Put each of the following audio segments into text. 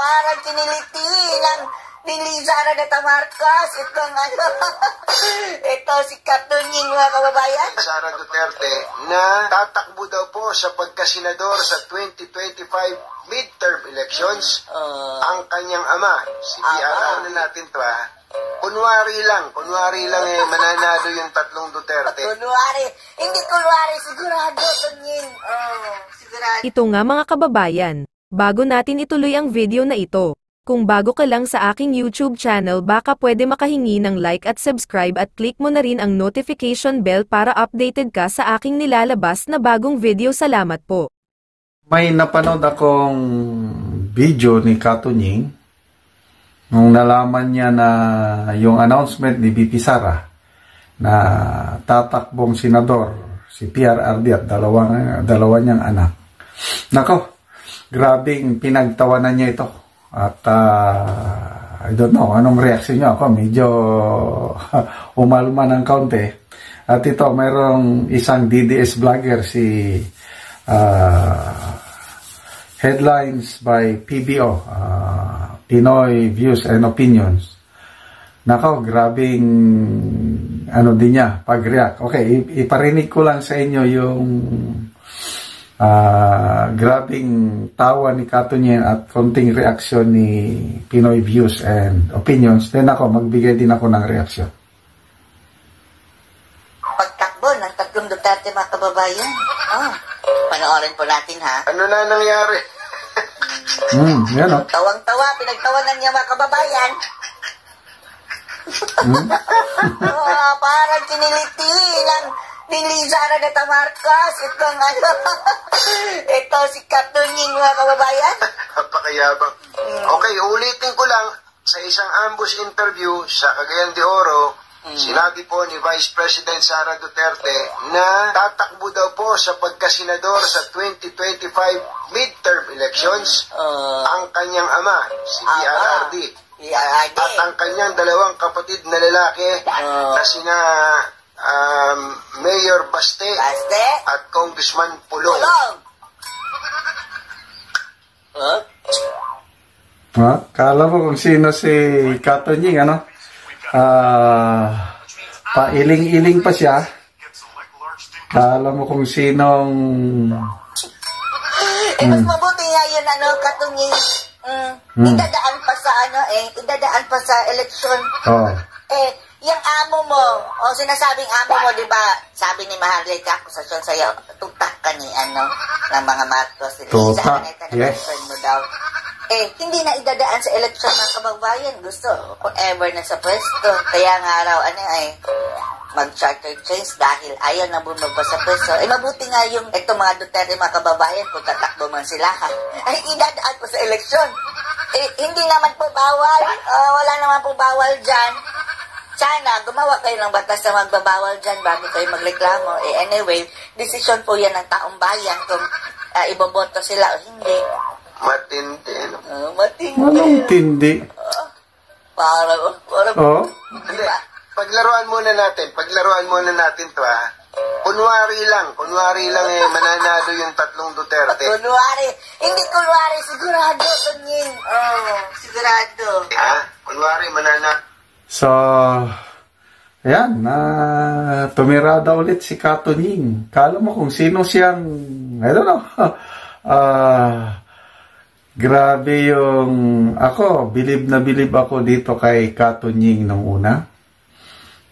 Parang kiniliti ni Lizara de Tamarcas. Ito si Katunying, mga kababayan. Sara Duterte na tatakbo daw po sa pagkasenador sa 2025 midterm elections. Ang kanyang ama, si PRR na natin to kunwari lang mananalo yung tatlong Duterte. Hindi kunwari, sigurado, Tunying. Sigurado. Ito nga mga kababayan, bago natin ituloy ang video na ito, kung bago ka lang sa aking YouTube channel baka pwede makahingi ng like at subscribe at click mo na rin ang notification bell para updated ka sa aking nilalabas na bagong video. Salamat po. May napanood akong video ni Katunying nung nalaman niya na yung announcement ni BP Sara na tatakbong senador si PRRD at dalawa niyang anak. Nako, grabing pinagtawanan niya ito. At I don't know anong reaksyon niya. Ako medyo umalma ng kaunti. At ito, mayroong isang DDS vlogger, si Headlines by PBO, Pinoy Views and Opinions. Nako, grabing din niya pag-react. Okay, iparinig ko lang sa inyo yung grabing tawa ni Katunying at konting reaksyon ni Pinoy Views and Opinions. Then ako, magbigay din ako ng reaksyon. Pagtakbo ng tatlong Duterte, mga kababayan. Panoorin po natin, ha? Ano na nangyari? Yan o. Tawang-tawa, pinagtawanan niya, mga kababayan. Parang kiniliti ni Lizara de Tamarcas. Ito si Katunying, mga kababayan. Napakayabang. Okay, ulitin ko lang. Sa isang ambush interview sa Cagayan de Oro, sinabi po ni Vice President Sara Duterte na tatakbo daw po sa pagkasenador sa 2025 midterm elections ang kanyang ama, si PRRD. At ang kanyang dalawang kapatid na lalaki na sina Mayor Baste at Congressman Pulong. Kala mo kung sino si Katunying, ano? Pailing-iling pa siya. Kala mo kung sinong... mas mabuti nga yun, Katunying. Idadaan pa sa eleksyon. Yung amo mo, sinasabing amo mo, di ba, sabi ni Maharlika, akusasyon sa'yo, tutak ka ni, ng mga Marcos. Tutak, yes. Mo daw. Hindi na idadaan sa eleksyon, mga kababayan. Gusto, kung ever na sa pwesto. Kaya nga raw, mag-charter change dahil ayaw na bumaba sa pwesto. Mabuti nga yung itong mga Duterte, mga kababayan, kung tatakbo man sila, idadaan po sa eleksyon. Hindi naman po bawal. Wala naman po bawal dyan. Sana, gumawa kayo ng batas na magbabawal dyan bago kayo magreklamo. Anyway, desisyon po yan ng taong bayan kung iboboto sila o hindi. Matindi. Matindi. Parang. Diba? Paglaruan muna natin to, Kunwari lang mananalo yung tatlong Duterte. Hindi kunwari, sigurado, Tunying. Sigurado. Kunwari mananalo. So, ayan, tumirada ulit si Katunying. Kala mo kung sino siyang, I don't know, grabe yung, bilib ako dito kay Katunying nung una.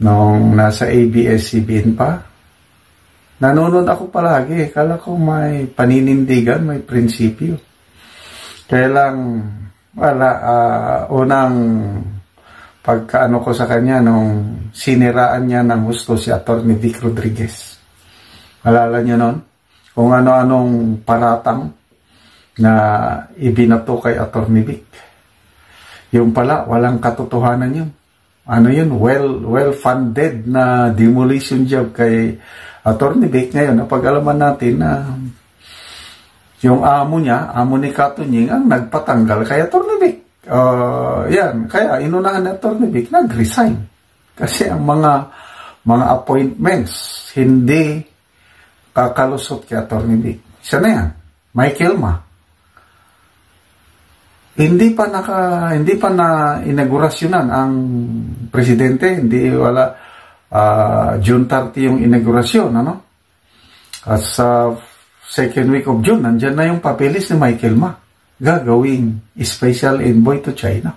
Nung nasa ABS-CBN pa. Nanonood ako palagi. Kala ko may paninindigan, may prinsipyo. Kaya lang, unang pagkaano ko sa kanya nung siniraan niya ng gusto si Atty. Vic Rodriguez. Alala niyo nun? Kung ano-anong paratang na ibinato kay Atty. Vic. Yung pala, walang katotohanan yun. Well-funded na demolition job kay Atty. Vic. Ngayon, napag-alaman natin na yung amo ni Katunying ang nagpatanggal kay Atty. Vic. Yan, kaya inunahan ni Atty. Vic nag-resign. Kasi ang mga appointments hindi kakalusot kay Atty. Vic. Siya na yan, Michael Ma. hindi pa na inaugurasyonan ang presidente, June 30 yung inaugurasyon, ano? At sa second week of June, nandyan na yung papeles ni Michael Ma, gagawing special envoy to China.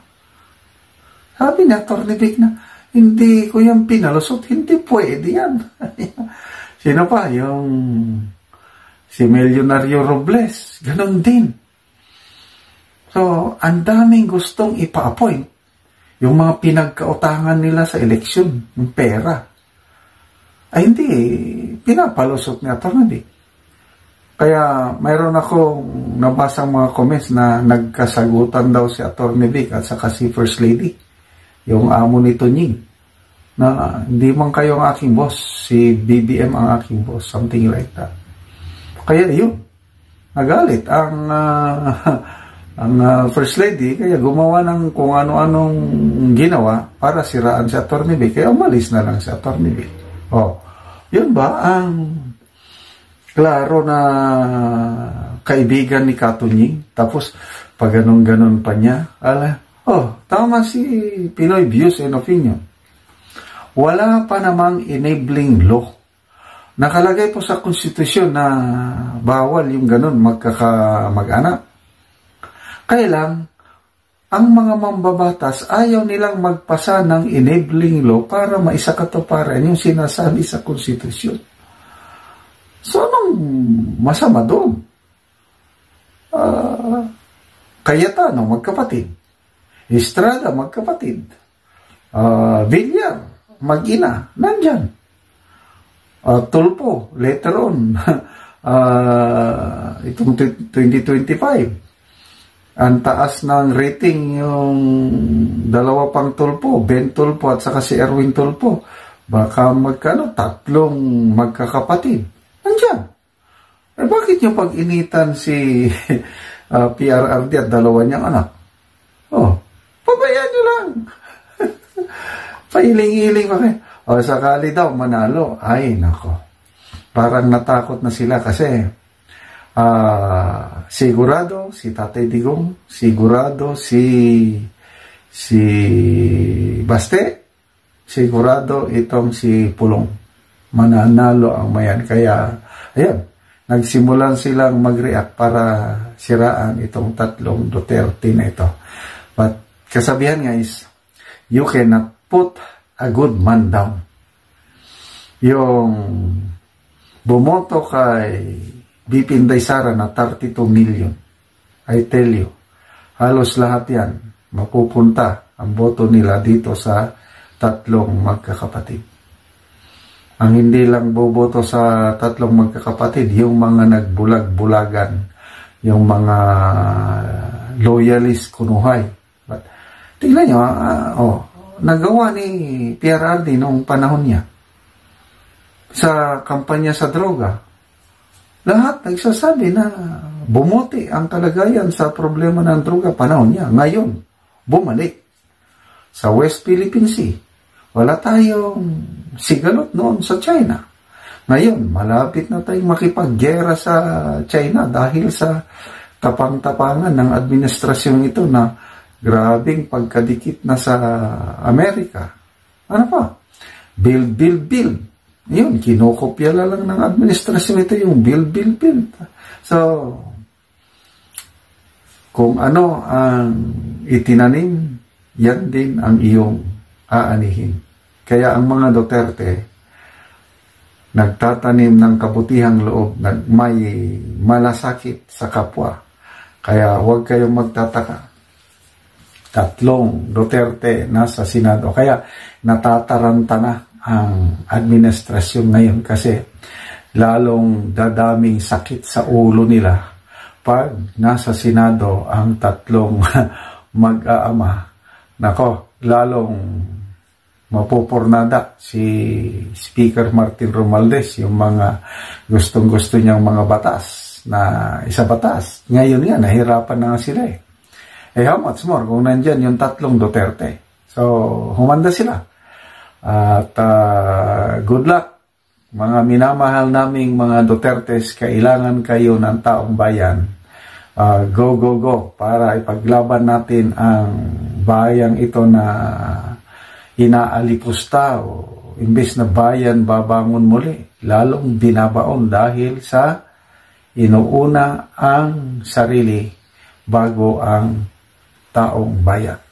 Sabi niya, Atty. Vic, na, hindi ko yan pinalusot, hindi pwede yan. Sino pa? Yung si Milyonaryo Robles, ganun din. So, ang daming gustong ipa-appoint. Yung mga pinagkautangan nila sa eleksyon, yung pera, ay hindi, pinapalusot ni Atty. Vic. Kaya mayroon akong nabasang mga comments na nagkasagutan daw si Atty. Vic at saka si First Lady, yung amo ni Tunying, na hindi man kayo ang aking boss, si BBM ang aking boss, something like that. Kaya yun, nagalit ang First Lady, kaya gumawa ng kung ano-anong ginawa para siraan si Atty. Vic, kaya umalis na lang si Atty. Vic. Oh, yun ba ang klaro na kaibigan ni Katunying? Tapos, pag ganun-ganun pa niya, tama si Pinoy Views and Opinion. Wala pa namang enabling law. Nakalagay po sa konstitusyon na bawal yung ganun mag-anak. Kaya lang, ang mga mambabatas ayaw nilang magpasa ng enabling law para maisakatuparan yung sinasabi sa konstitusyon. So, anong masama doon? Cayetano, magkapatid. Estrada, magkapatid. Villar, mag-ina, nandyan. Tulpo, later on, itong 2025, ang taas ng rating yung dalawa pang Tulpo, Ben Tulpo at saka si Erwin Tulpo. Baka tatlong magkakapatid. Nandiyan. Bakit nyo pag-initan si PRRD at dalawa niyang anak? Pabayaan nyo lang. Pailing-iling pa kayo. Sakali daw manalo. Ay, nako. Parang natakot na sila kasi sigurado si Tatay Digong, sigurado si Baste, sigurado itong si Pulong. Mananalo ang mayan. Kaya, ayan, nagsimulan silang mag-react para siraan itong tatlong Duterte na ito. But, kasabihan nga is, you cannot put a good man down. Yung bumoto kay BP Inday Sara na 32 million, I tell you, halos lahat yan, mapupunta ang boto nila dito sa tatlong magkakapatid. Ang hindi lang boboto sa tatlong magkakapatid, yung mga nagbulag-bulagan, yung mga loyalist kunuhay. But, tingnan nyo, nagawa ni PRRD noong panahon niya sa kampanya sa droga. Lahat nagsasabi na bumuti ang kalagayan sa problema ng droga panahon niya. Ngayon, bumalik sa West Philippine Sea. Wala tayong sigalot noon sa China. Ngayon, malapit na tayong makipaggera sa China dahil sa tapang-tapangan ng administrasyon ito na grabing pagkadikit na sa Amerika. Ano pa? Build. Yun, kinokopya lang ng administrasyon ito yung build. So, kung ano ang itinanim, yan din ang iyong aanihin. Kaya ang mga Duterte, nagtatanim ng kabutihang loob, may malasakit sa kapwa. Kaya huwag kayong magtataka. Tatlong Duterte nasa Senado. Kaya natataranta na ang administrasyon ngayon kasi lalong dadaming sakit sa ulo nila pag nasa Senado ang tatlong mag-aama. Nako, lalong mapupurnada si Speaker Martin Romualdez, yung mga gustong-gusto niyang mga batas na isa batas. Ngayon nga, nahirapan na nga sila eh. How much more kung nandyan yung tatlong Duterte? So, humanda sila. At good luck, mga minamahal naming mga Dutertes, kailangan kayo ng taong bayan go para ipaglaban natin ang bayang ito na inaalipusta o imbes na bayan babangon muli, lalong binabaon dahil sa inuuna ang sarili bago ang taong bayan.